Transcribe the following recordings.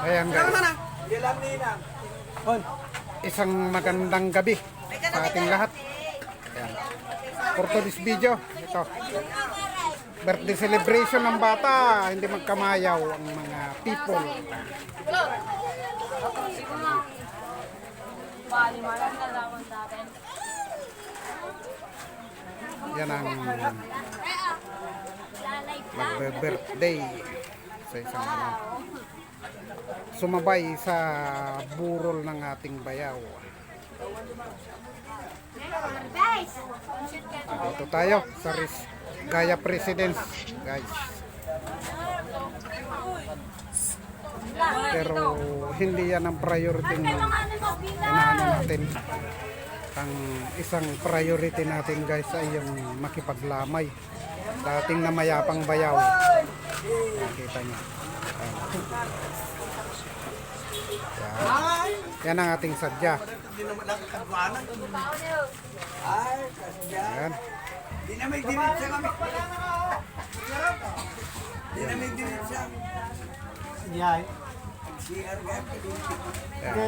Ayan guys. Isang magandang gabi sa ating lahat. Ayan. For today's video, ito. Birthday celebration ng bata, hindi magkamayaw ang mga people. Yan ang magbe-birthday sa isang sumabay sa burol ng ating bayaw. Dito tayo sa Gaya Presidence, guys. Pero hindi yan ang priority inaano natin. Ang isang priority natin, guys, ay yung makipaglamay. Dating na mayapang bayaw. Nakita niyo. Yan ang ating sadya. Yan.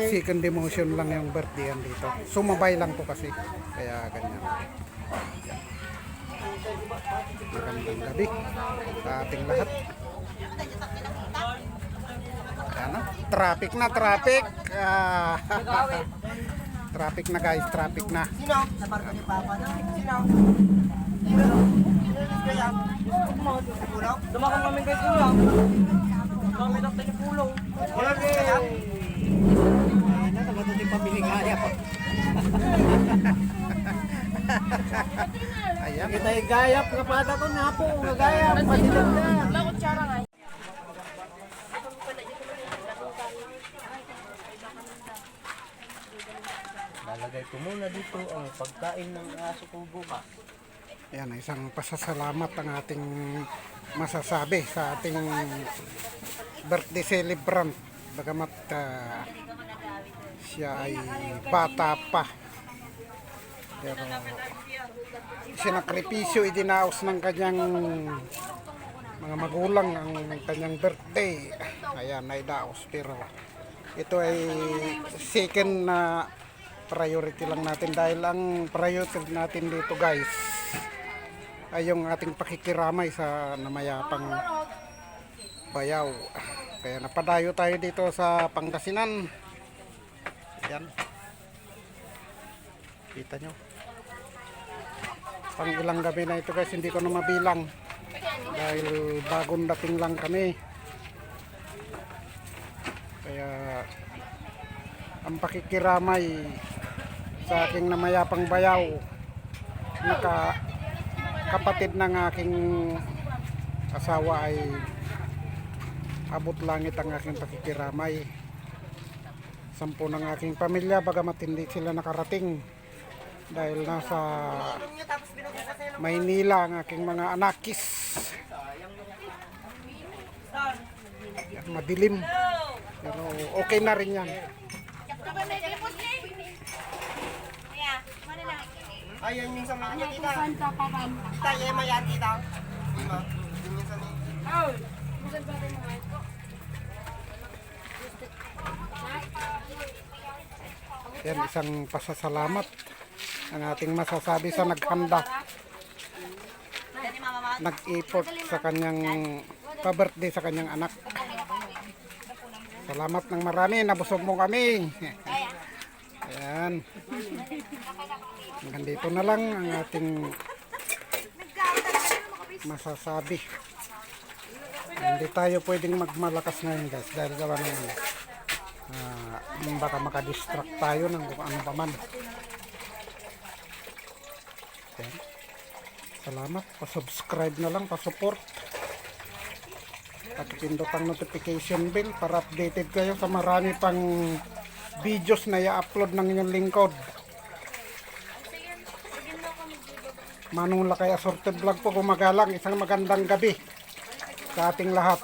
Second demotion lang yung birthday yan dito. Sumabay lang po kasi. Kaya ganyan. Magandang gabi sa ating lahat. Ano? Traffic na, traffic. Traffic na, guys, traffic na. Sino? Sa barko ni Papa na. Sino? Dumakang kami kay Kulang. Kami lang tayo pulong. Wala kaya. Nakabato din pamiling kaya pa. Ayan. Kita yung gayap, kapata ko na po. Gayap, patilang na. Lakot tsara nga. Lalagay ko muna dito ang pagkain ng aso kong bukas. Yan, isang pasasalamat ang ating masasabi sa ating birthday celebrant. Bagamat siya ay bata pa. Pero sinakripisyo idinaos ng kanyang mga magulang ang kanyang birthday. Ayan, naidaos. Pero ito ay second na priority lang natin dahil ang priority natin dito, guys, ay yung ating pakikiramay sa namayapang bayaw. Kaya napadayo tayo dito sa Pangasinan. Yan. Kita nyo. Pang ilang gabi na ito, guys, hindi ko na mabilang. Dahil bagong dating lang kami. Kaya ang pakikiramay sa aking namayapang bayaw, kapatid ng aking asawa ay abot langit ang aking pakikiramay. 10 ng aking pamilya, bagamat hindi sila nakarating dahil nasa Maynila ang aking mga anakis. Madilim, pero okay na rin yan. Ayan yung sa mga tita. Tita, yung mga tita. Yun yung sa Yan, isang pasasalamat ang ating masasabi sa naghanda, nag-effort sa kanyang pa-birthday sa kanyang anak. Salamat ng marami, nabusog mo kami. Ayan. Hanggang dito na lang ang ating masasabi. Hindi tayo pwedeng magmalakas ngayon, guys, dahil gawa naman baka makadistract tayo ng kung ano pa man. Okay. Salamat, pa-subscribe na lang, pa-support at pindot ang notification bell para updated kayo sa marami pang videos na i-upload ng inyong lingkod. Manong Lakay Assorted Vlog po gumagalang. Isang magandang gabi sa ating lahat,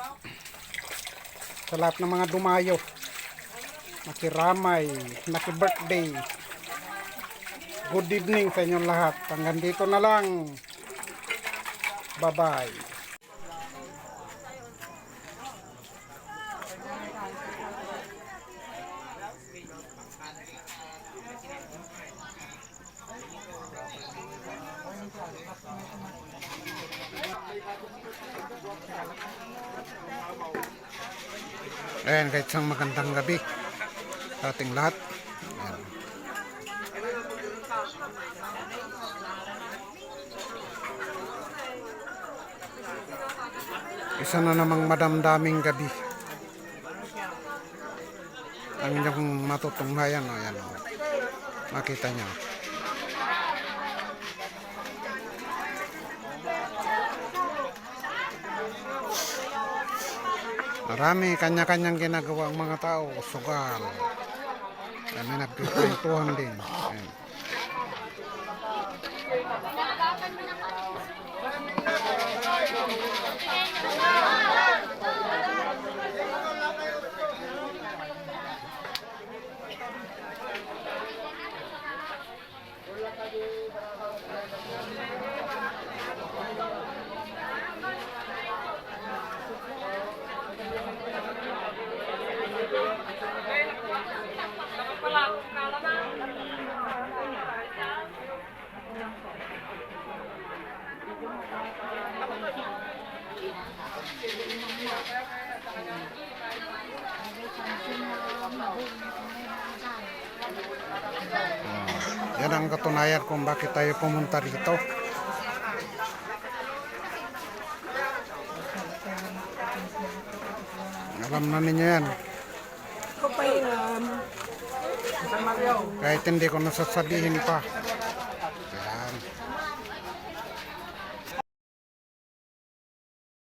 sa lahat ng mga dumayo, nakiramay, naki-birthday. Good evening sa inyong lahat. Hanggang dito na lang. Bye-bye. Ayan, kahit isang magandang gabi sa ating lahat. Ayan. Isa na namang madamdaming gabi ang inyong matutunghayan. Ayan, makita nyo. Marami kanya-kanyang ginagawa ang mga tao. Sugal. May nagkikwentuhan din. Ayan. Yan ang katunayan kung bakit tayo pumunta dito. Alam na ninyo yan. Kahit hindi ko nasasabihin pa.